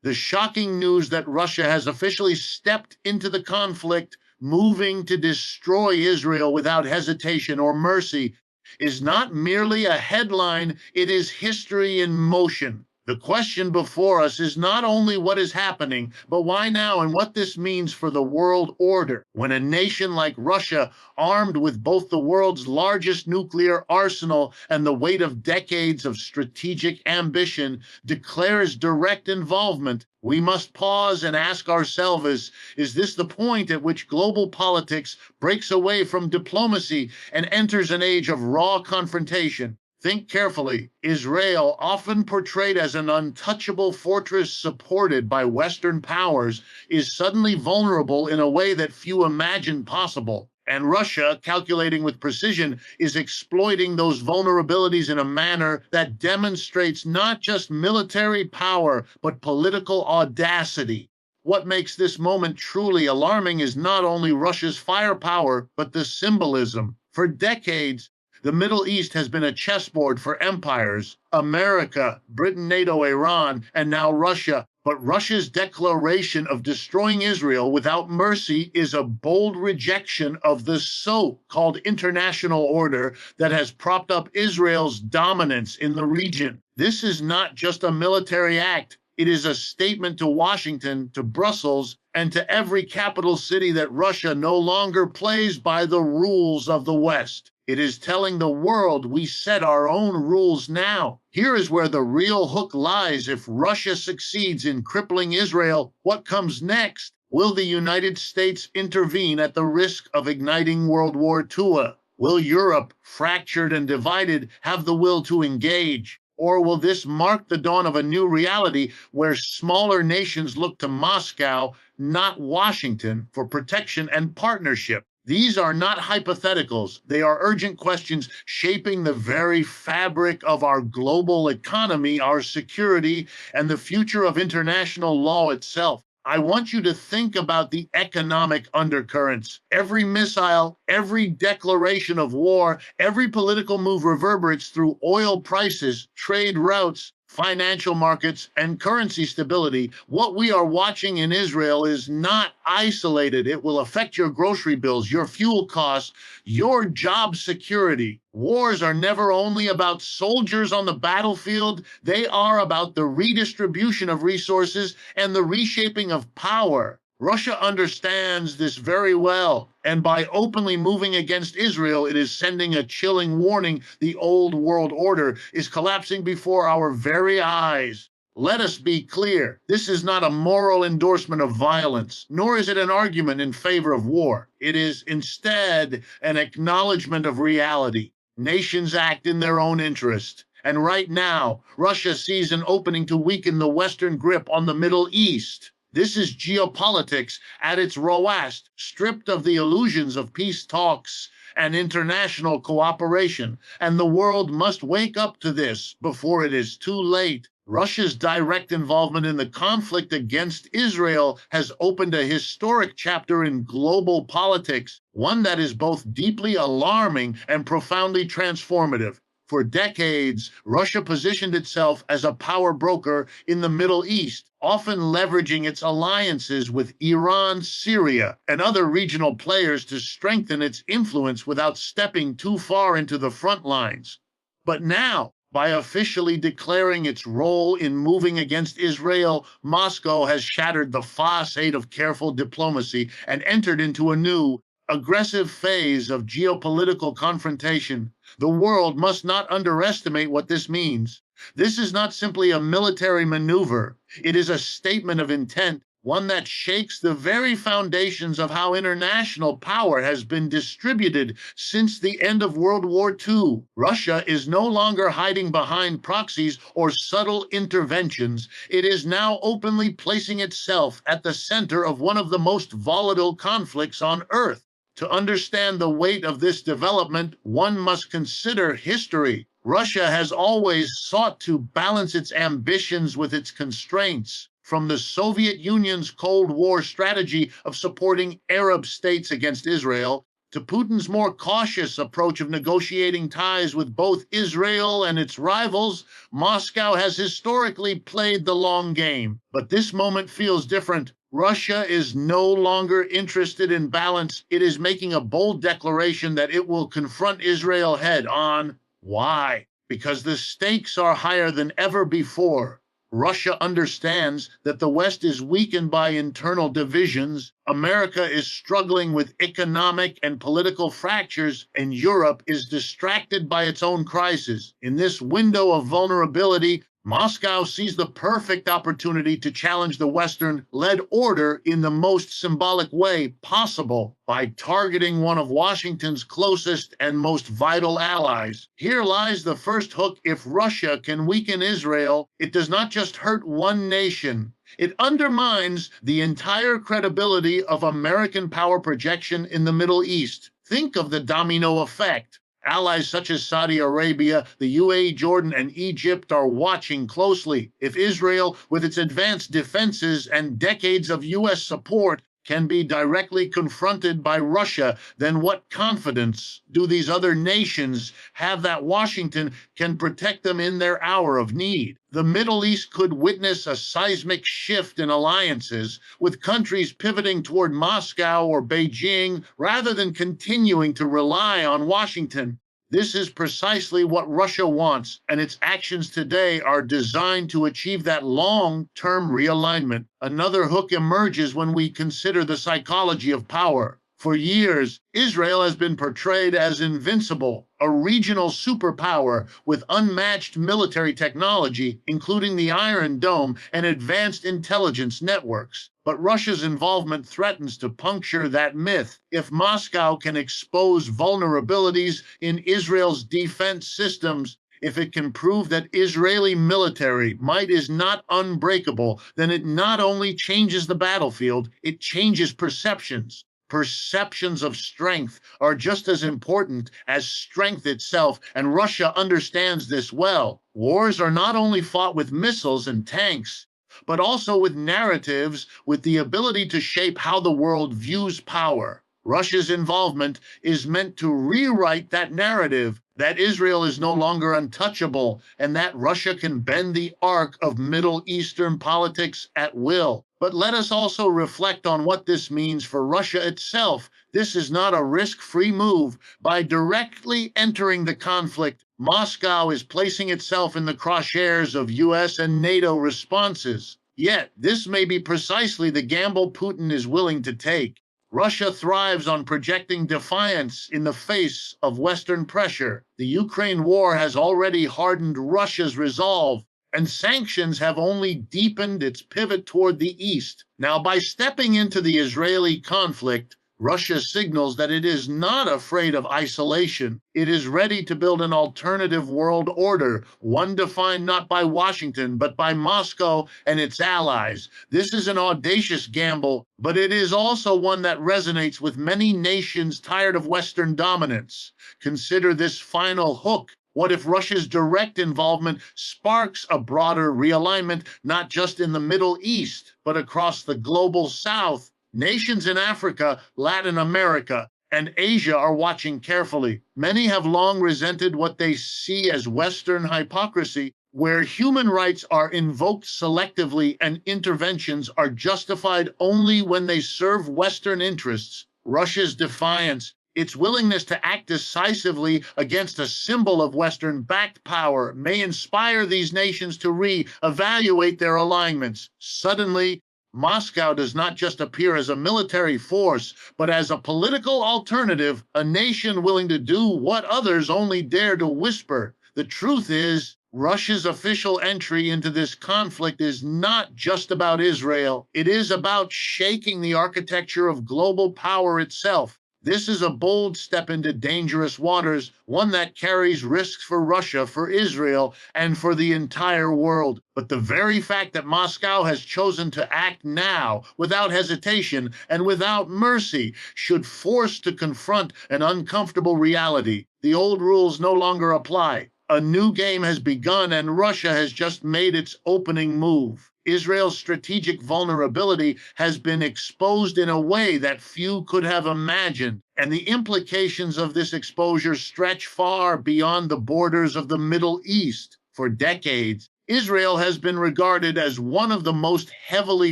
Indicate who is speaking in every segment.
Speaker 1: The shocking news that Russia has officially stepped into the conflict, moving to destroy Israel without hesitation or mercy, is not merely a headline, it is history in motion. The question before us is not only what is happening, but why now and what this means for the world order. When a nation like Russia, armed with both the world's largest nuclear arsenal and the weight of decades of strategic ambition, declares direct involvement, we must pause and ask ourselves, is this the point at which global politics breaks away from diplomacy and enters an age of raw confrontation? Think carefully. Israel, often portrayed as an untouchable fortress supported by Western powers, is suddenly vulnerable in a way that few imagined possible. And Russia, calculating with precision, is exploiting those vulnerabilities in a manner that demonstrates not just military power, but political audacity. What makes this moment truly alarming is not only Russia's firepower, but the symbolism. For decades, the Middle East has been a chessboard for empires, America, Britain, NATO, Iran, and now Russia. But Russia's declaration of destroying Israel without mercy is a bold rejection of the so-called international order that has propped up Israel's dominance in the region. This is not just a military act. It is a statement to Washington, to Brussels, and to every capital city that Russia no longer plays by the rules of the West. It is telling the world we set our own rules now. Here is where the real hook lies. If Russia succeeds in crippling Israel, what comes next? Will the United States intervene at the risk of igniting World War II? Will Europe, fractured and divided, have the will to engage? Or will this mark the dawn of a new reality where smaller nations look to Moscow, not Washington, for protection and partnership? These are not hypotheticals. They are urgent questions shaping the very fabric of our global economy, our security, and the future of international law itself. I want you to think about the economic undercurrents. Every missile, every declaration of war, every political move reverberates through oil prices, trade routes, financial markets, and currency stability. What we are watching in Israel is not isolated. It will affect your grocery bills, your fuel costs, your job security. Wars are never only about soldiers on the battlefield. They are about the redistribution of resources and the reshaping of power. Russia understands this very well, and by openly moving against Israel, it is sending a chilling warning. The old world order is collapsing before our very eyes. Let us be clear. This is not a moral endorsement of violence, nor is it an argument in favor of war. It is instead an acknowledgement of reality. Nations act in their own interest. And right now, Russia sees an opening to weaken the Western grip on the Middle East. This is geopolitics at its rawest, stripped of the illusions of peace talks and international cooperation, and the world must wake up to this before it is too late. Russia's direct involvement in the conflict against Israel has opened a historic chapter in global politics, one that is both deeply alarming and profoundly transformative. For decades, Russia positioned itself as a power broker in the Middle East, often leveraging its alliances with Iran, Syria, and other regional players to strengthen its influence without stepping too far into the front lines. But now, by officially declaring its role in moving against Israel, Moscow has shattered the facade of careful diplomacy and entered into a new, aggressive phase of geopolitical confrontation. The world must not underestimate what this means. This is not simply a military maneuver. It is a statement of intent, one that shakes the very foundations of how international power has been distributed since the end of World War II. Russia is no longer hiding behind proxies or subtle interventions. It is now openly placing itself at the center of one of the most volatile conflicts on Earth. To understand the weight of this development, one must consider history. Russia has always sought to balance its ambitions with its constraints. From the Soviet Union's Cold War strategy of supporting Arab states against Israel, to Putin's more cautious approach of negotiating ties with both Israel and its rivals, Moscow has historically played the long game. But this moment feels different. Russia is no longer interested in balance. It is making a bold declaration that it will confront Israel head on. Why? Because the stakes are higher than ever before. Russia understands that the West is weakened by internal divisions, America is struggling with economic and political fractures, and Europe is distracted by its own crisis. In this window of vulnerability, Moscow sees the perfect opportunity to challenge the Western-led order in the most symbolic way possible by targeting one of Washington's closest and most vital allies. Here lies the first hook. If Russia can weaken Israel, it does not just hurt one nation. It undermines the entire credibility of American power projection in the Middle East. Think of the domino effect. Allies such as Saudi Arabia, the UAE, Jordan, and Egypt are watching closely. If Israel, with its advanced defenses and decades of U.S. support, can be directly confronted by Russia, then what confidence do these other nations have that Washington can protect them in their hour of need? The Middle East could witness a seismic shift in alliances, with countries pivoting toward Moscow or Beijing rather than continuing to rely on Washington. This is precisely what Russia wants, and its actions today are designed to achieve that long-term realignment. Another hook emerges when we consider the psychology of power. For years, Israel has been portrayed as invincible, a regional superpower with unmatched military technology, including the Iron Dome and advanced intelligence networks. But Russia's involvement threatens to puncture that myth. If Moscow can expose vulnerabilities in Israel's defense systems, if it can prove that Israeli military might is not unbreakable, then it not only changes the battlefield, it changes perceptions. Perceptions of strength are just as important as strength itself, and Russia understands this well. Wars are not only fought with missiles and tanks, but also with narratives, with the ability to shape how the world views power. Russia's involvement is meant to rewrite that narrative, that Israel is no longer untouchable, and that Russia can bend the arc of Middle Eastern politics at will. But let us also reflect on what this means for Russia itself. This is not a risk-free move. By directly entering the conflict, Moscow is placing itself in the crosshairs of US and NATO responses. Yet, this may be precisely the gamble Putin is willing to take. Russia thrives on projecting defiance in the face of Western pressure. The Ukraine war has already hardened Russia's resolve, and sanctions have only deepened its pivot toward the East. Now, by stepping into the Israeli conflict, Russia signals that it is not afraid of isolation. It is ready to build an alternative world order, one defined not by Washington, but by Moscow and its allies. This is an audacious gamble, but it is also one that resonates with many nations tired of Western dominance. Consider this final hook. What if Russia's direct involvement sparks a broader realignment, not just in the Middle East, but across the global South? Nations in Africa, Latin America, and Asia are watching carefully. Many have long resented what they see as Western hypocrisy, where human rights are invoked selectively and interventions are justified only when they serve Western interests. Russia's defiance, its willingness to act decisively against a symbol of Western-backed power, may inspire these nations to re-evaluate their alignments. Suddenly, Moscow does not just appear as a military force, but as a political alternative, a nation willing to do what others only dare to whisper. The truth is, Russia's official entry into this conflict is not just about Israel. It is about shaking the architecture of global power itself. This is a bold step into dangerous waters, one that carries risks for Russia, for Israel, and for the entire world. But the very fact that Moscow has chosen to act now, without hesitation and without mercy, should force to confront an uncomfortable reality. The old rules no longer apply. A new game has begun, and Russia has just made its opening move. Israel's strategic vulnerability has been exposed in a way that few could have imagined, and the implications of this exposure stretch far beyond the borders of the Middle East. For decades, Israel has been regarded as one of the most heavily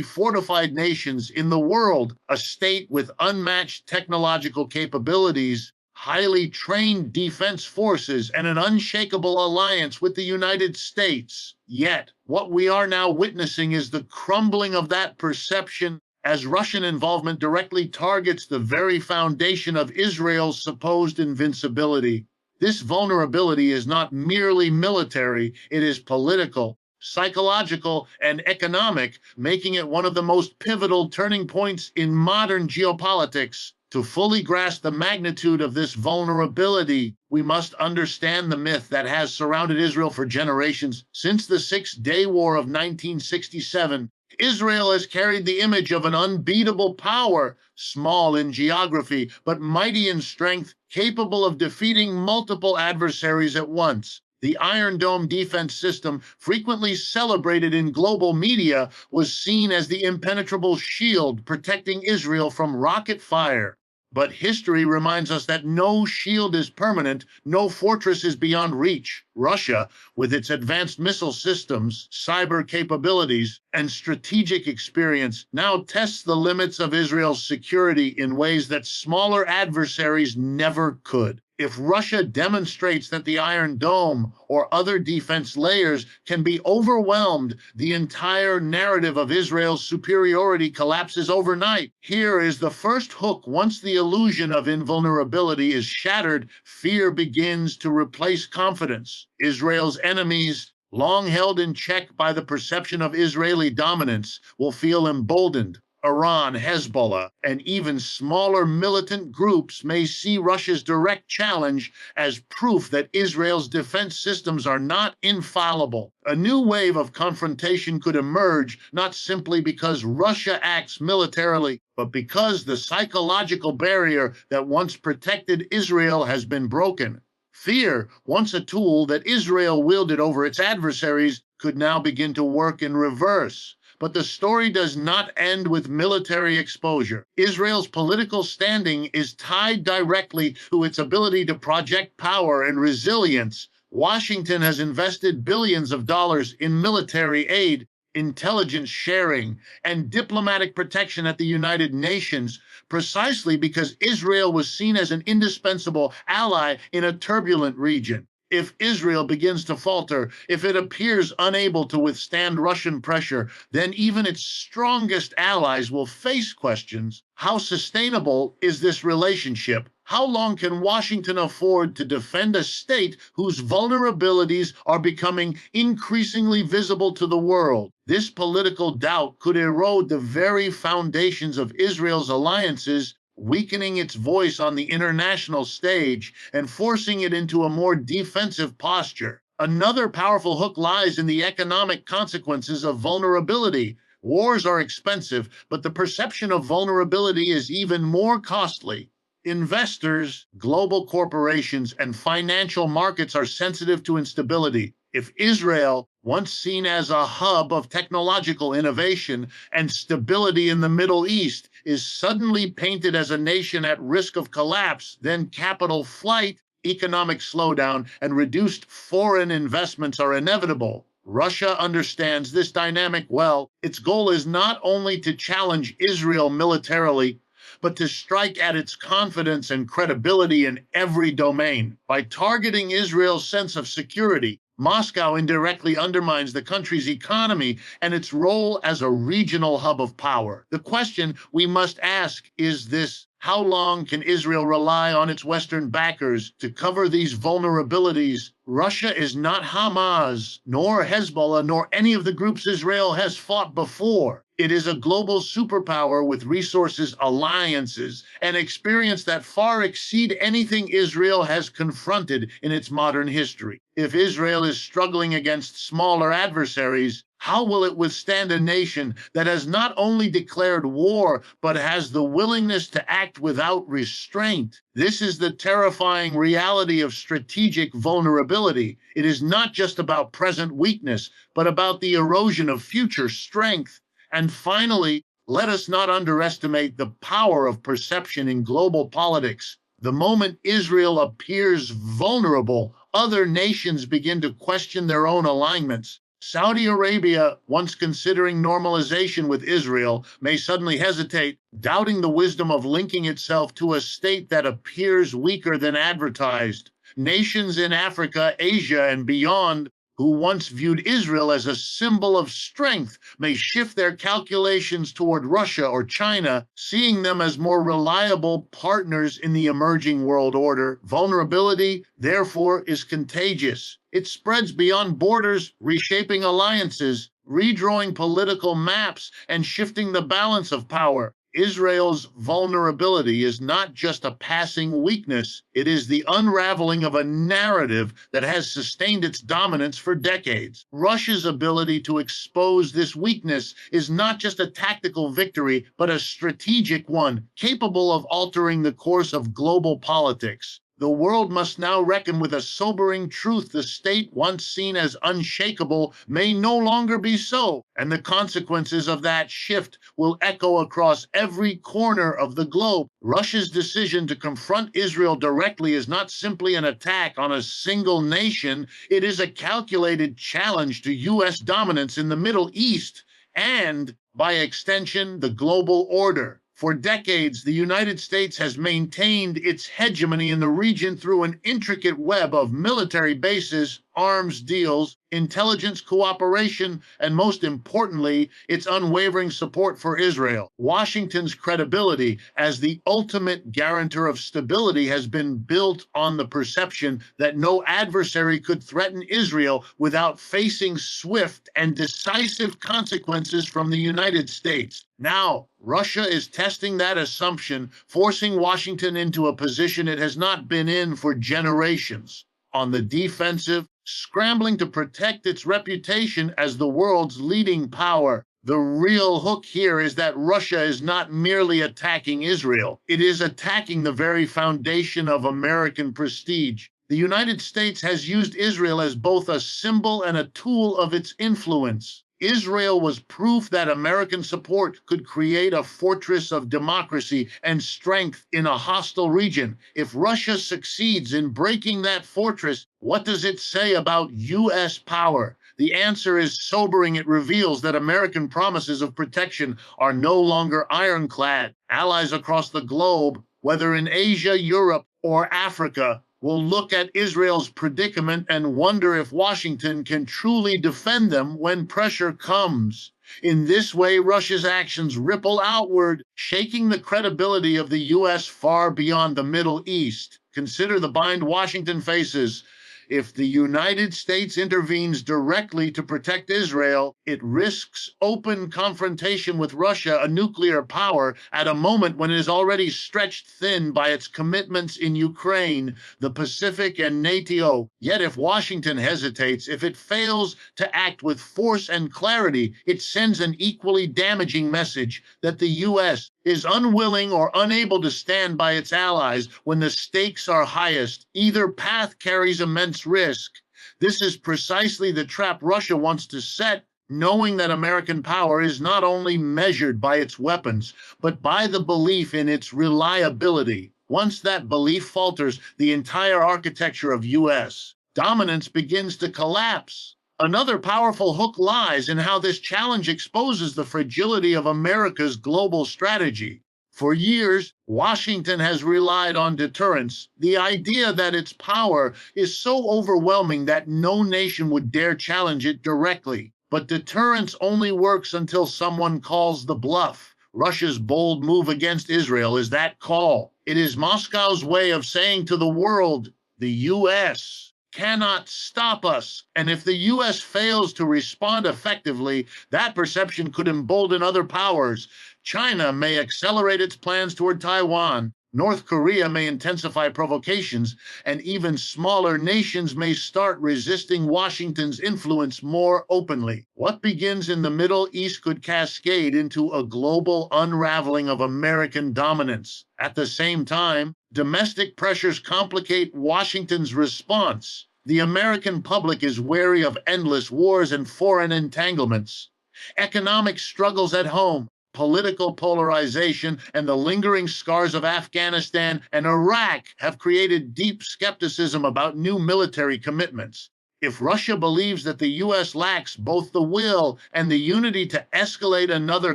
Speaker 1: fortified nations in the world, a state with unmatched technological capabilities, highly trained defense forces, and an unshakable alliance with the United States. Yet, what we are now witnessing is the crumbling of that perception as Russian involvement directly targets the very foundation of Israel's supposed invincibility. This vulnerability is not merely military, it is political, psychological, and economic, making it one of the most pivotal turning points in modern geopolitics. To fully grasp the magnitude of this vulnerability, we must understand the myth that has surrounded Israel for generations. Since the Six-Day War of 1967, Israel has carried the image of an unbeatable power, small in geography, but mighty in strength, capable of defeating multiple adversaries at once. The Iron Dome defense system, frequently celebrated in global media, was seen as the impenetrable shield protecting Israel from rocket fire. But history reminds us that no shield is permanent, no fortress is beyond reach. Russia, with its advanced missile systems, cyber capabilities, and strategic experience, now tests the limits of Israel's security in ways that smaller adversaries never could. If Russia demonstrates that the Iron Dome or other defense layers can be overwhelmed, the entire narrative of Israel's superiority collapses overnight. Here is the first hook. Once the illusion of invulnerability is shattered, fear begins to replace confidence. Israel's enemies, long held in check by the perception of Israeli dominance, will feel emboldened. Iran, Hezbollah, and even smaller militant groups may see Russia's direct challenge as proof that Israel's defense systems are not infallible. A new wave of confrontation could emerge, not simply because Russia acts militarily, but because the psychological barrier that once protected Israel has been broken. Fear, once a tool that Israel wielded over its adversaries, could now begin to work in reverse. But the story does not end with military exposure. Israel's political standing is tied directly to its ability to project power and resilience. Washington has invested billions of dollars in military aid, intelligence sharing, and diplomatic protection at the United Nations, precisely because Israel was seen as an indispensable ally in a turbulent region. If Israel begins to falter, if it appears unable to withstand Russian pressure, then even its strongest allies will face questions. How sustainable is this relationship? How long can Washington afford to defend a state whose vulnerabilities are becoming increasingly visible to the world? This political doubt could erode the very foundations of Israel's alliances, weakening its voice on the international stage and forcing it into a more defensive posture. Another powerful hook lies in the economic consequences of vulnerability. Wars are expensive, but the perception of vulnerability is even more costly. Investors, global corporations, and financial markets are sensitive to instability. If Israel, once seen as a hub of technological innovation and stability in the Middle East, is suddenly painted as a nation at risk of collapse, then capital flight, economic slowdown, and reduced foreign investments are inevitable. Russia understands this dynamic well. Its goal is not only to challenge Israel militarily, but to strike at its confidence and credibility in every domain. By targeting Israel's sense of security, Moscow indirectly undermines the country's economy and its role as a regional hub of power. The question we must ask is this: how long can Israel rely on its Western backers to cover these vulnerabilities? Russia is not Hamas, nor Hezbollah, nor any of the groups Israel has fought before. It is a global superpower with resources, alliances, and experience that far exceed anything Israel has confronted in its modern history. If Israel is struggling against smaller adversaries, how will it withstand a nation that has not only declared war, but has the willingness to act without restraint? This is the terrifying reality of strategic vulnerability. It is not just about present weakness, but about the erosion of future strength. And finally, let us not underestimate the power of perception in global politics. The moment Israel appears vulnerable, other nations begin to question their own alignments. Saudi Arabia, once considering normalization with Israel, may suddenly hesitate, doubting the wisdom of linking itself to a state that appears weaker than advertised. Nations in Africa, Asia, and beyond who once viewed Israel as a symbol of strength may shift their calculations toward Russia or China, seeing them as more reliable partners in the emerging world order. Vulnerability, therefore, is contagious. It spreads beyond borders, reshaping alliances, redrawing political maps, and shifting the balance of power. Israel's vulnerability is not just a passing weakness, it is the unraveling of a narrative that has sustained its dominance for decades. Russia's ability to expose this weakness is not just a tactical victory, but a strategic one, capable of altering the course of global politics. The world must now reckon with a sobering truth. The state, once seen as unshakable, may no longer be so, and the consequences of that shift will echo across every corner of the globe. Russia's decision to confront Israel directly is not simply an attack on a single nation, it is a calculated challenge to U.S. dominance in the Middle East and, by extension, the global order. For decades, the United States has maintained its hegemony in the region through an intricate web of military bases, arms deals, intelligence cooperation, and most importantly, its unwavering support for Israel. Washington's credibility as the ultimate guarantor of stability has been built on the perception that no adversary could threaten Israel without facing swift and decisive consequences from the United States. Now, Russia is testing that assumption, forcing Washington into a position it has not been in for generations. On the defensive, scrambling to protect its reputation as the world's leading power. The real hook here is that Russia is not merely attacking Israel, it is attacking the very foundation of American prestige. The United States has used Israel as both a symbol and a tool of its influence. Israel was proof that American support could create a fortress of democracy and strength in a hostile region. If Russia succeeds in breaking that fortress, what does it say about U.S. power? The answer is sobering. It reveals that American promises of protection are no longer ironclad. Allies across the globe, whether in Asia, Europe, or Africa, will look at Israel's predicament and wonder if Washington can truly defend them when pressure comes. In this way, Russia's actions ripple outward, shaking the credibility of the U.S. far beyond the Middle East. Consider the bind Washington faces. If the United States intervenes directly to protect Israel, it risks open confrontation with Russia, a nuclear power, at a moment when it is already stretched thin by its commitments in Ukraine, the Pacific, and NATO. Yet if Washington hesitates, if it fails to act with force and clarity, it sends an equally damaging message that the U.S. is unwilling or unable to stand by its allies when the stakes are highest. Either path carries immense risk. This is precisely the trap Russia wants to set, knowing that American power is not only measured by its weapons, but by the belief in its reliability. Once that belief falters, the entire architecture of U.S. dominance begins to collapse. Another powerful hook lies in how this challenge exposes the fragility of America's global strategy. For years, Washington has relied on deterrence, the idea that its power is so overwhelming that no nation would dare challenge it directly. But deterrence only works until someone calls the bluff. Russia's bold move against Israel is that call. It is Moscow's way of saying to the world, the U.S. cannot stop us. And if the U.S. fails to respond effectively, that perception could embolden other powers. China may accelerate its plans toward Taiwan. North Korea may intensify provocations, and even smaller nations may start resisting Washington's influence more openly. What begins in the Middle East could cascade into a global unraveling of American dominance. At the same time, domestic pressures complicate Washington's response. The American public is wary of endless wars and foreign entanglements. Economic struggles at home, political polarization, and the lingering scars of Afghanistan and Iraq have created deep skepticism about new military commitments. If Russia believes that the U.S. lacks both the will and the unity to escalate another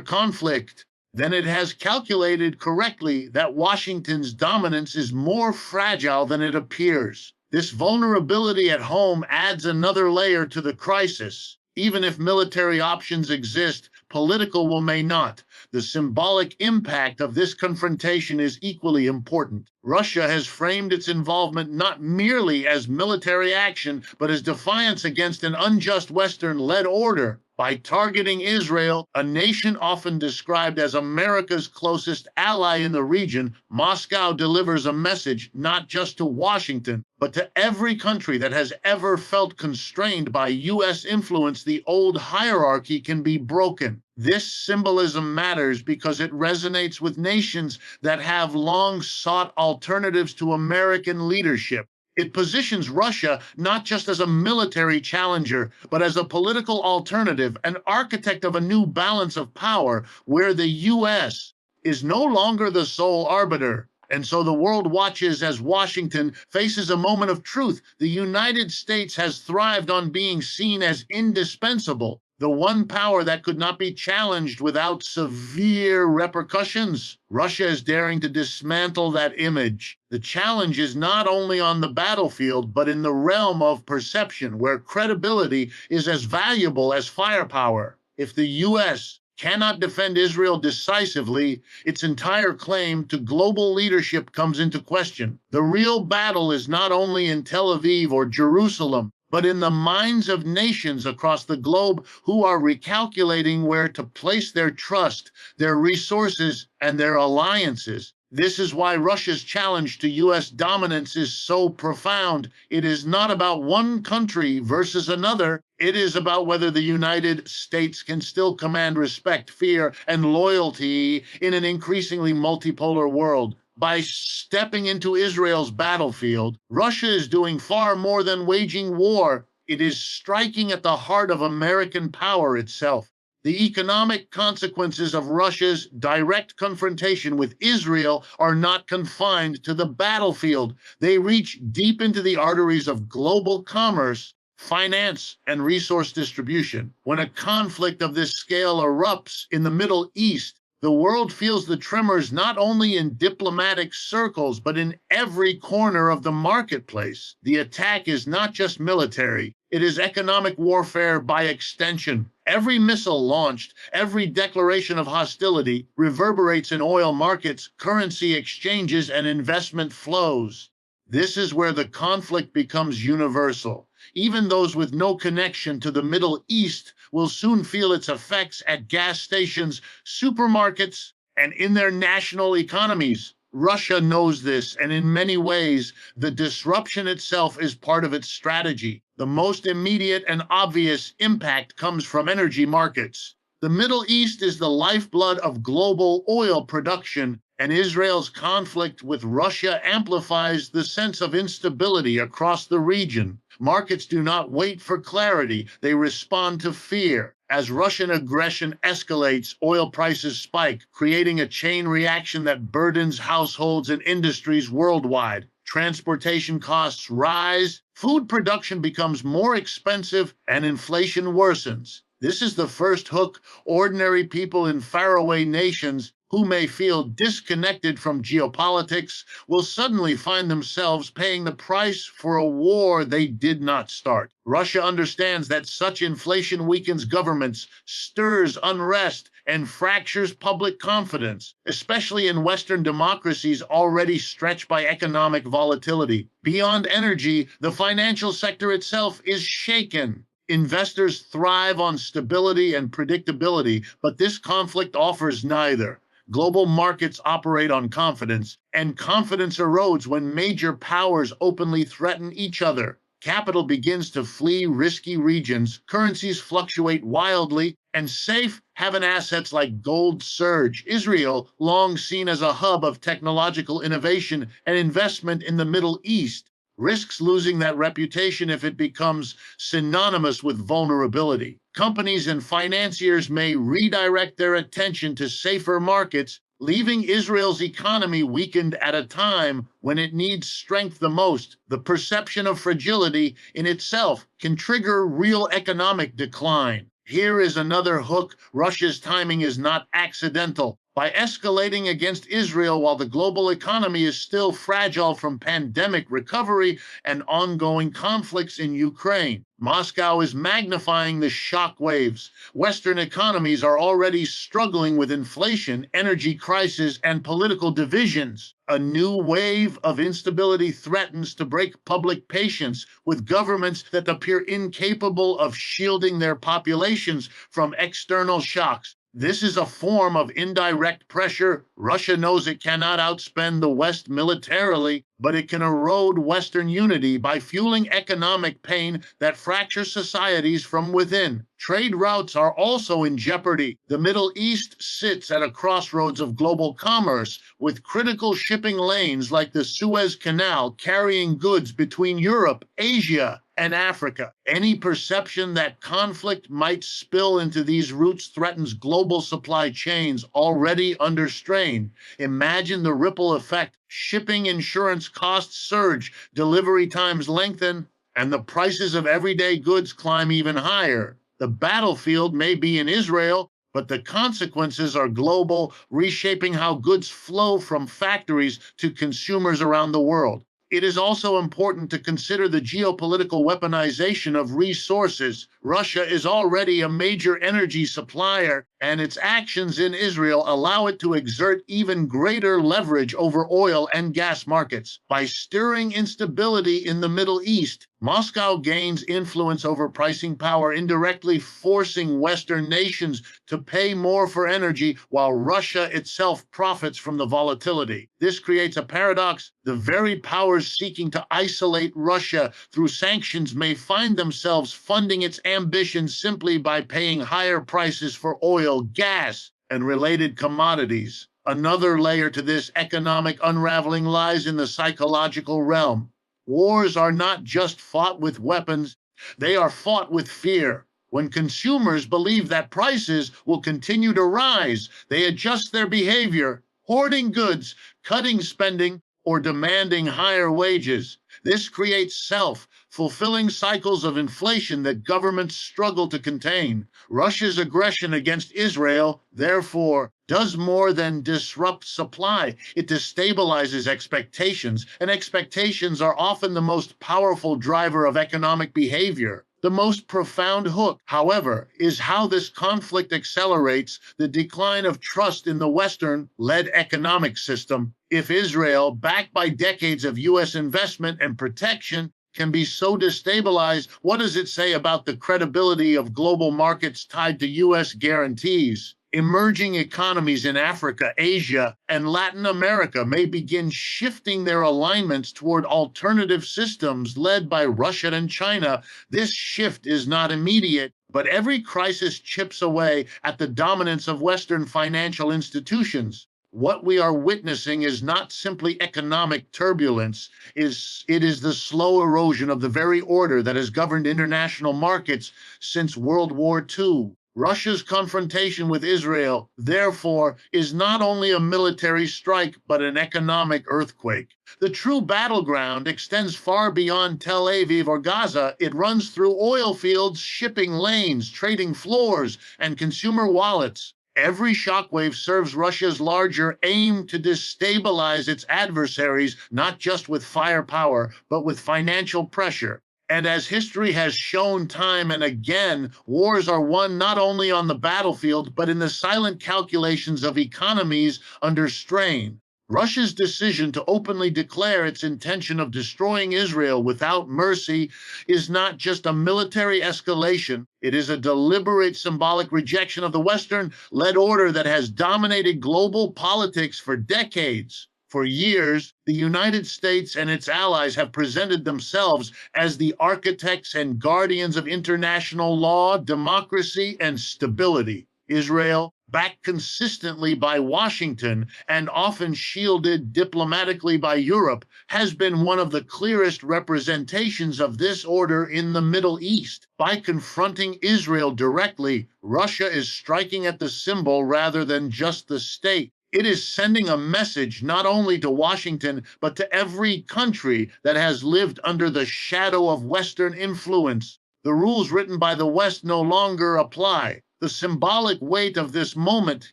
Speaker 1: conflict, then it has calculated correctly that Washington's dominance is more fragile than it appears. This vulnerability at home adds another layer to the crisis. Even if military options exist, political will may not. The symbolic impact of this confrontation is equally important. Russia has framed its involvement not merely as military action, but as defiance against an unjust Western-led order. By targeting Israel, a nation often described as America's closest ally in the region, Moscow delivers a message not just to Washington, but to every country that has ever felt constrained by U.S. influence. The old hierarchy can be broken. This symbolism matters because it resonates with nations that have long sought alternatives to American leadership. It positions Russia not just as a military challenger, but as a political alternative, an architect of a new balance of power where the U.S. is no longer the sole arbiter. And so the world watches as Washington faces a moment of truth. The United States has thrived on being seen as indispensable, the one power that could not be challenged without severe repercussions. Russia is daring to dismantle that image. The challenge is not only on the battlefield, but in the realm of perception, where credibility is as valuable as firepower. If the U.S. cannot defend Israel decisively, its entire claim to global leadership comes into question. The real battle is not only in Tel Aviv or Jerusalem, but in the minds of nations across the globe who are recalculating where to place their trust, their resources, and their alliances. This is why Russia's challenge to U.S. dominance is so profound. It is not about one country versus another. It is about whether the United States can still command respect, fear, and loyalty in an increasingly multipolar world. By stepping into Israel's battlefield, Russia is doing far more than waging war. It is striking at the heart of American power itself. The economic consequences of Russia's direct confrontation with Israel are not confined to the battlefield. They reach deep into the arteries of global commerce, finance, and resource distribution. When a conflict of this scale erupts in the Middle East, the world feels the tremors not only in diplomatic circles, but in every corner of the marketplace. The attack is not just military. It is economic warfare by extension. Every missile launched, every declaration of hostility reverberates in oil markets, currency exchanges, and investment flows. This is where the conflict becomes universal. Even those with no connection to the Middle East will soon feel its effects at gas stations, supermarkets, and in their national economies. Russia knows this, and in many ways, the disruption itself is part of its strategy. The most immediate and obvious impact comes from energy markets. The Middle East is the lifeblood of global oil production, and Israel's conflict with Russia amplifies the sense of instability across the region. Markets do not wait for clarity, they respond to fear. As Russian aggression escalates, oil prices spike, creating a chain reaction that burdens households and industries worldwide. Transportation costs rise, food production becomes more expensive, and inflation worsens. This is the first hook. Ordinary people in faraway nations who may feel disconnected from geopolitics will suddenly find themselves paying the price for a war they did not start. Russia understands that such inflation weakens governments, stirs unrest, and fractures public confidence, especially in Western democracies already stretched by economic volatility. Beyond energy, the financial sector itself is shaken. Investors thrive on stability and predictability, but this conflict offers neither. Global markets operate on confidence, and confidence erodes when major powers openly threaten each other. Capital begins to flee risky regions, currencies fluctuate wildly, and safe haven assets like gold surge. Israel, long seen as a hub of technological innovation and investment in the Middle East, risks losing that reputation if it becomes synonymous with vulnerability. Companies and financiers may redirect their attention to safer markets, leaving Israel's economy weakened at a time when it needs strength the most. The perception of fragility in itself can trigger real economic decline. Here is another hook. Russia's timing is not accidental. By escalating against Israel while the global economy is still fragile from pandemic recovery and ongoing conflicts in Ukraine, Moscow is magnifying the shock waves. Western economies are already struggling with inflation, energy crisis, and political divisions. A new wave of instability threatens to break public patience with governments that appear incapable of shielding their populations from external shocks. This is a form of indirect pressure. Russia knows it cannot outspend the West militarily, but it can erode Western unity by fueling economic pain that fractures societies from within. Trade routes are also in jeopardy. The Middle East sits at a crossroads of global commerce, with critical shipping lanes like the Suez Canal carrying goods between Europe, Asia, and Africa. Any perception that conflict might spill into these routes threatens global supply chains already under strain. Imagine the ripple effect. Shipping insurance costs surge, delivery times lengthen, and the prices of everyday goods climb even higher. The battlefield may be in Israel, but the consequences are global, reshaping how goods flow from factories to consumers around the world. It is also important to consider the geopolitical weaponization of resources. Russia is already a major energy supplier, and its actions in Israel allow it to exert even greater leverage over oil and gas markets. By stirring instability in the Middle East, Moscow gains influence over pricing power, indirectly forcing Western nations to pay more for energy while Russia itself profits from the volatility. This creates a paradox. The very powers seeking to isolate Russia through sanctions may find themselves funding its ambitions simply by paying higher prices for oil, gas, and related commodities. Another layer to this economic unraveling lies in the psychological realm. Wars are not just fought with weapons, they are fought with fear. When consumers believe that prices will continue to rise, they adjust their behavior, hoarding goods, cutting spending, or demanding higher wages. This creates self-fulfilling cycles of inflation that governments struggle to contain. Russia's aggression against Israel, therefore, does more than disrupt supply. It destabilizes expectations, and expectations are often the most powerful driver of economic behavior. The most profound hook, however, is how this conflict accelerates the decline of trust in the Western-led economic system. If Israel, backed by decades of U.S. investment and protection, can be so destabilized, what does it say about the credibility of global markets tied to U.S. guarantees? Emerging economies in Africa, Asia, and Latin America may begin shifting their alignments toward alternative systems led by Russia and China. This shift is not immediate, but every crisis chips away at the dominance of Western financial institutions. What we are witnessing is not simply economic turbulence, it is the slow erosion of the very order that has governed international markets since World War II. Russia's confrontation with Israel, therefore, is not only a military strike, but an economic earthquake. The true battleground extends far beyond Tel Aviv or Gaza. It runs through oil fields, shipping lanes, trading floors, and consumer wallets. Every shockwave serves Russia's larger aim to destabilize its adversaries, not just with firepower, but with financial pressure. And as history has shown time and again, wars are won not only on the battlefield, but in the silent calculations of economies under strain. Russia's decision to openly declare its intention of destroying Israel without mercy is not just a military escalation, it is a deliberate symbolic rejection of the Western-led order that has dominated global politics for decades. For years, the United States and its allies have presented themselves as the architects and guardians of international law, democracy, and stability. Israel, backed consistently by Washington and often shielded diplomatically by Europe, has been one of the clearest representations of this order in the Middle East. By confronting Israel directly, Russia is striking at the symbol rather than just the state. It is sending a message not only to Washington, but to every country that has lived under the shadow of Western influence. The rules written by the West no longer apply. The symbolic weight of this moment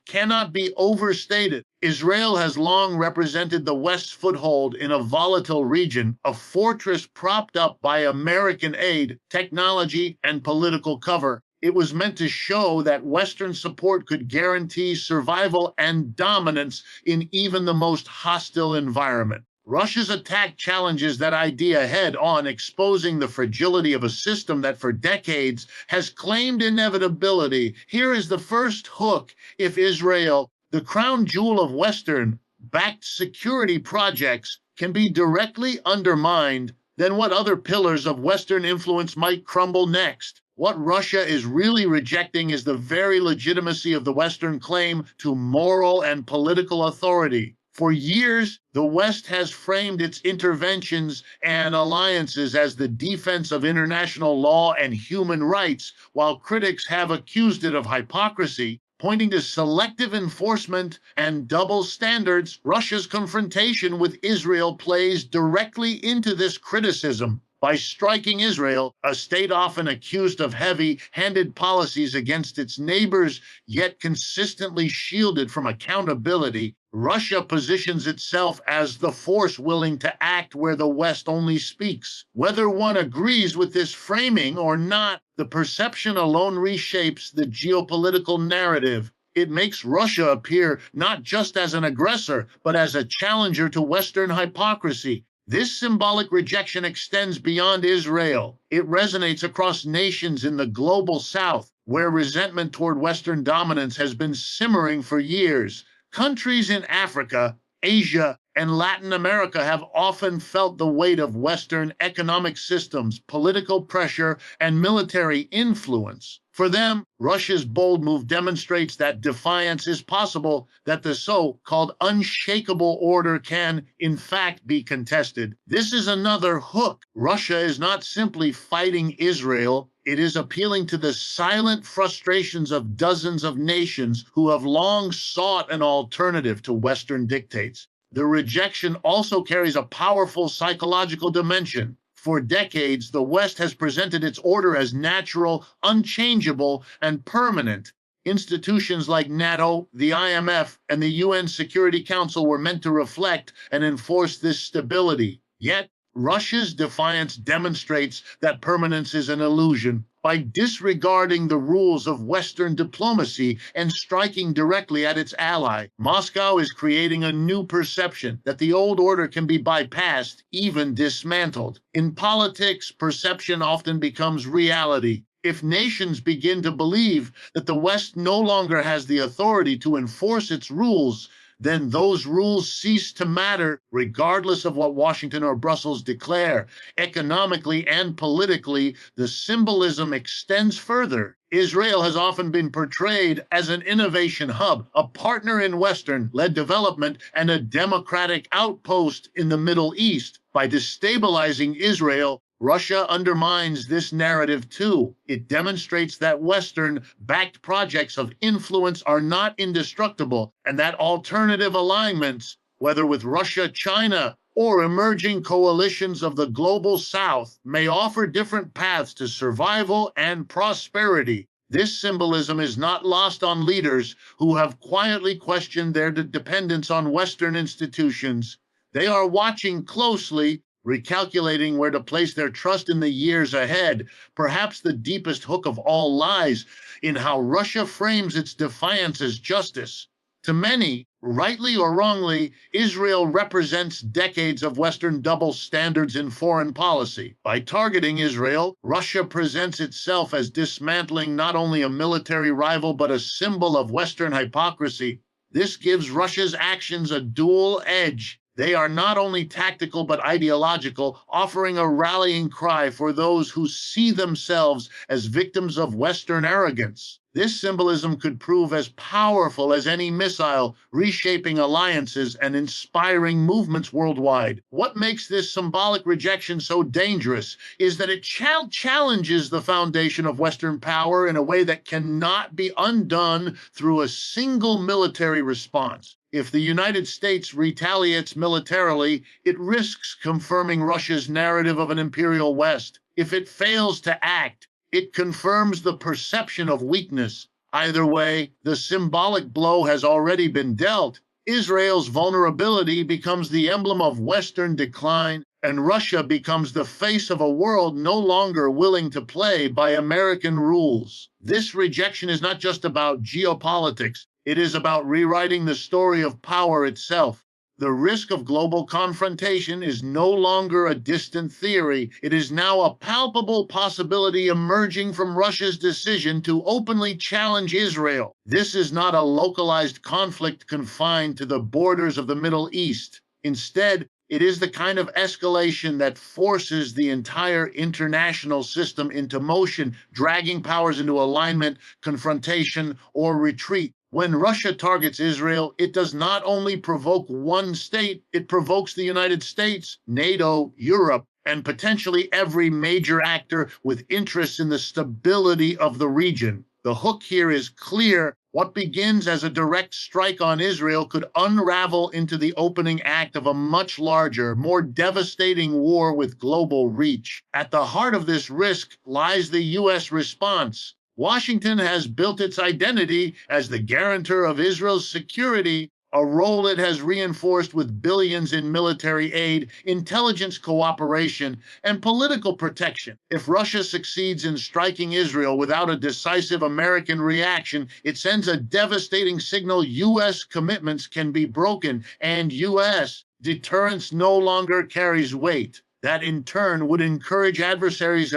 Speaker 1: cannot be overstated. Israel has long represented the West's foothold in a volatile region, a fortress propped up by American aid, technology, and political cover. It was meant to show that Western support could guarantee survival and dominance in even the most hostile environment. Russia's attack challenges that idea head on, exposing the fragility of a system that for decades has claimed inevitability. Here is the first hook. If Israel, the crown jewel of Western-backed security projects, can be directly undermined, then what other pillars of Western influence might crumble next? What Russia is really rejecting is the very legitimacy of the Western claim to moral and political authority. For years, the West has framed its interventions and alliances as the defense of international law and human rights, while critics have accused it of hypocrisy, pointing to selective enforcement and double standards. Russia's confrontation with Israel plays directly into this criticism. By striking Israel, a state often accused of heavy-handed policies against its neighbors, yet consistently shielded from accountability, Russia positions itself as the force willing to act where the West only speaks. Whether one agrees with this framing or not, the perception alone reshapes the geopolitical narrative. It makes Russia appear not just as an aggressor, but as a challenger to Western hypocrisy. This symbolic rejection extends beyond Israel. It resonates across nations in the global South, where resentment toward Western dominance has been simmering for years. Countries in Africa, Asia, and Latin America have often felt the weight of Western economic systems, political pressure, and military influence. For them, Russia's bold move demonstrates that defiance is possible, that the so-called unshakable order can, in fact, be contested. This is another hook. Russia is not simply fighting Israel. It is appealing to the silent frustrations of dozens of nations who have long sought an alternative to Western dictates. The rejection also carries a powerful psychological dimension. For decades, the West has presented its order as natural, unchangeable, and permanent. Institutions like NATO, the IMF, and the UN Security Council were meant to reflect and enforce this stability. Yet, Russia's defiance demonstrates that permanence is an illusion. By disregarding the rules of Western diplomacy and striking directly at its ally, Moscow is creating a new perception that the old order can be bypassed, even dismantled. In politics, perception often becomes reality. If nations begin to believe that the West no longer has the authority to enforce its rules, then those rules cease to matter, regardless of what Washington or Brussels declare. Economically and politically, the symbolism extends further. Israel has often been portrayed as an innovation hub, a partner in Western-led development, and a democratic outpost in the Middle East. By destabilizing Israel, Russia undermines this narrative too. It demonstrates that Western-backed projects of influence are not indestructible and that alternative alignments, whether with Russia, China, or emerging coalitions of the global South, may offer different paths to survival and prosperity. This symbolism is not lost on leaders who have quietly questioned their dependence on Western institutions. They are watching closely, recalculating where to place their trust in the years ahead. Perhaps the deepest hook of all lies in how Russia frames its defiance as justice. To many, rightly or wrongly, Israel represents decades of Western double standards in foreign policy. By targeting Israel, Russia presents itself as dismantling not only a military rival but a symbol of Western hypocrisy. This gives Russia's actions a dual edge. They are not only tactical but ideological, offering a rallying cry for those who see themselves as victims of Western arrogance. This symbolism could prove as powerful as any missile, reshaping alliances and inspiring movements worldwide. What makes this symbolic rejection so dangerous is that it challenges the foundation of Western power in a way that cannot be undone through a single military response. If the United States retaliates militarily, it risks confirming Russia's narrative of an imperial West. If it fails to act, it confirms the perception of weakness. Either way, the symbolic blow has already been dealt. Israel's vulnerability becomes the emblem of Western decline, and Russia becomes the face of a world no longer willing to play by American rules. This rejection is not just about geopolitics. It is about rewriting the story of power itself. The risk of global confrontation is no longer a distant theory. It is now a palpable possibility emerging from Russia's decision to openly challenge Israel. This is not a localized conflict confined to the borders of the Middle East. Instead, it is the kind of escalation that forces the entire international system into motion, dragging powers into alignment, confrontation, or retreat. When Russia targets Israel, it does not only provoke one state, it provokes the United States, NATO, Europe, and potentially every major actor with interests in the stability of the region. The hook here is clear. What begins as a direct strike on Israel could unravel into the opening act of a much larger, more devastating war with global reach. At the heart of this risk lies the U.S. response. Washington has built its identity as the guarantor of Israel's security, a role it has reinforced with billions in military aid, intelligence cooperation, and political protection. If Russia succeeds in striking Israel without a decisive American reaction, it sends a devastating signal U.S. commitments can be broken, and U.S. deterrence no longer carries weight. That in turn would encourage adversaries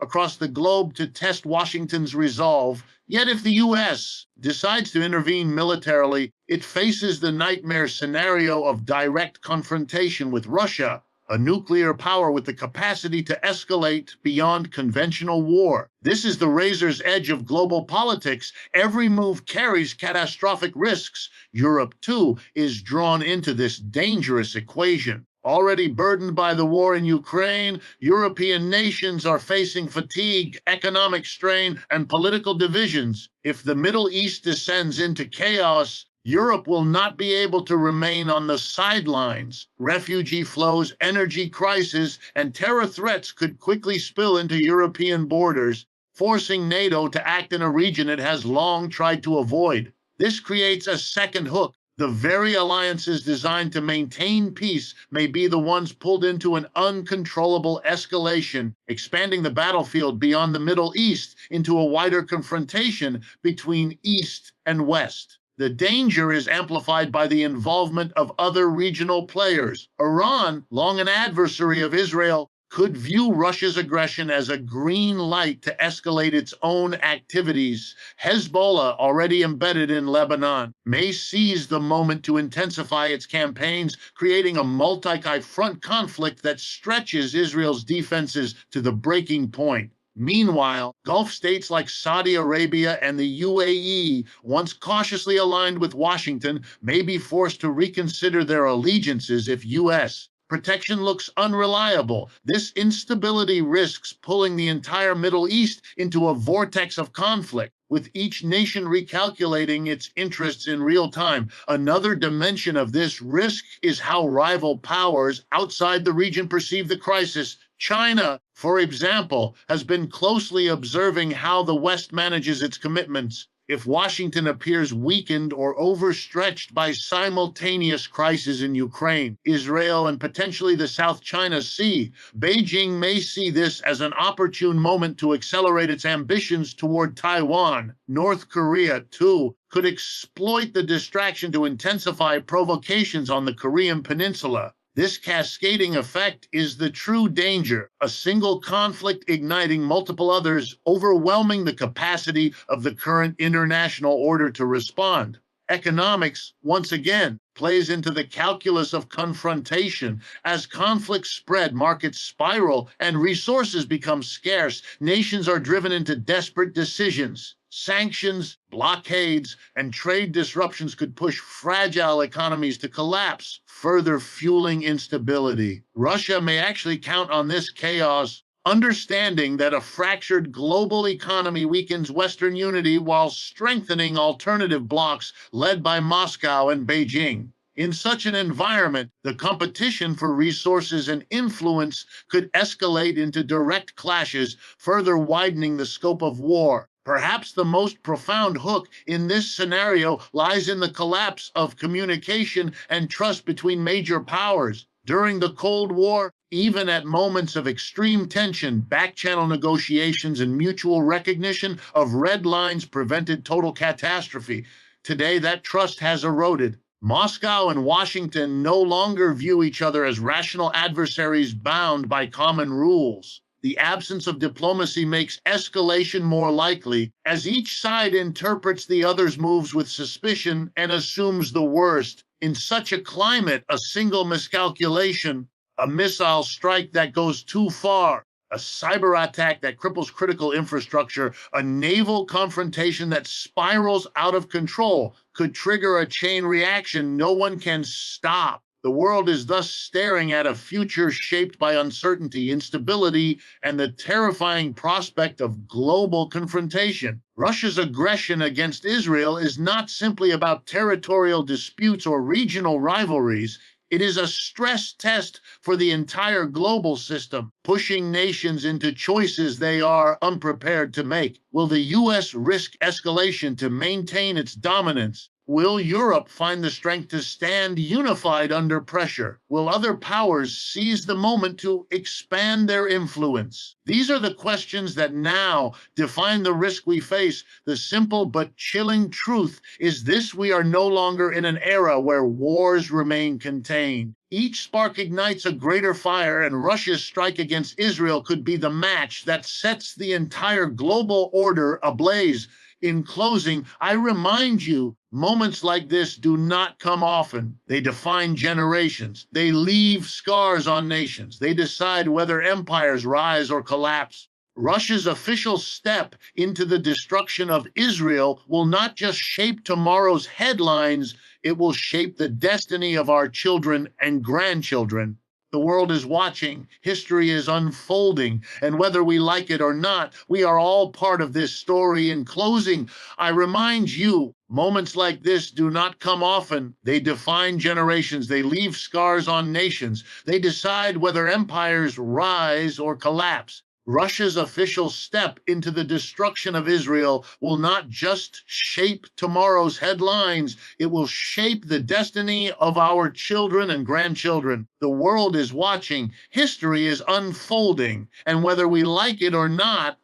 Speaker 1: across the globe to test Washington's resolve. Yet if the U.S. decides to intervene militarily, it faces the nightmare scenario of direct confrontation with Russia, a nuclear power with the capacity to escalate beyond conventional war. This is the razor's edge of global politics. Every move carries catastrophic risks. Europe, too, is drawn into this dangerous equation. Already burdened by the war in Ukraine, European nations are facing fatigue, economic strain, and political divisions. If the Middle East descends into chaos, Europe will not be able to remain on the sidelines. Refugee flows, energy crisis, and terror threats could quickly spill into European borders, forcing NATO to act in a region it has long tried to avoid. This creates a second hook. The very alliances designed to maintain peace may be the ones pulled into an uncontrollable escalation, expanding the battlefield beyond the Middle East into a wider confrontation between East and West. The danger is amplified by the involvement of other regional players. Iran, long an adversary of Israel, could view Russia's aggression as a green light to escalate its own activities. Hezbollah, already embedded in Lebanon, may seize the moment to intensify its campaigns, creating a multi-front conflict that stretches Israel's defenses to the breaking point. Meanwhile, Gulf states like Saudi Arabia and the UAE, once cautiously aligned with Washington, may be forced to reconsider their allegiances if U.S. protection looks unreliable. This instability risks pulling the entire Middle East into a vortex of conflict, with each nation recalculating its interests in real time. Another dimension of this risk is how rival powers outside the region perceive the crisis. China, for example, has been closely observing how the West manages its commitments. If Washington appears weakened or overstretched by simultaneous crises in Ukraine, Israel, and potentially the South China Sea, Beijing may see this as an opportune moment to accelerate its ambitions toward Taiwan. North Korea, too, could exploit the distraction to intensify provocations on the Korean Peninsula. This cascading effect is the true danger, a single conflict igniting multiple others, overwhelming the capacity of the current international order to respond. Economics, once again, plays into the calculus of confrontation. As conflicts spread, markets spiral, and resources become scarce, nations are driven into desperate decisions. Sanctions, blockades, and trade disruptions could push fragile economies to collapse, further fueling instability. Russia may actually count on this chaos, understanding that a fractured global economy weakens Western unity while strengthening alternative blocs led by Moscow and Beijing. In such an environment, the competition for resources and influence could escalate into direct clashes, further widening the scope of war. Perhaps the most profound hook in this scenario lies in the collapse of communication and trust between major powers. During the Cold War, even at moments of extreme tension, back-channel negotiations and mutual recognition of red lines prevented total catastrophe. Today, that trust has eroded. Moscow and Washington no longer view each other as rational adversaries bound by common rules. The absence of diplomacy makes escalation more likely, as each side interprets the other's moves with suspicion and assumes the worst. In such a climate, a single miscalculation, a missile strike that goes too far, a cyber attack that cripples critical infrastructure, a naval confrontation that spirals out of control could trigger a chain reaction no one can stop. The world is thus staring at a future shaped by uncertainty, instability, and the terrifying prospect of global confrontation. Russia's aggression against Israel is not simply about territorial disputes or regional rivalries. It is a stress test for the entire global system, pushing nations into choices they are unprepared to make. Will the U.S. risk escalation to maintain its dominance? Will Europe find the strength to stand unified under pressure? Will other powers seize the moment to expand their influence? These are the questions that now define the risk we face. The simple but chilling truth is this: we are no longer in an era where wars remain contained. Each spark ignites a greater fire, and Russia's strike against Israel could be the match that sets the entire global order ablaze. In closing, I remind you, moments like this do not come often. They define generations. They leave scars on nations. They decide whether empires rise or collapse. Russia's official step into the destruction of Israel will not just shape tomorrow's headlines, it will shape the destiny of our children and grandchildren. The world is watching, history is unfolding, and whether we like it or not, we are all part of this story. In closing, I remind you, moments like this do not come often. They define generations. They leave scars on nations. They decide whether empires rise or collapse. Russia's official step into the destruction of Israel will not just shape tomorrow's headlines, it will shape the destiny of our children and grandchildren. The world is watching, history is unfolding, and whether we like it or not,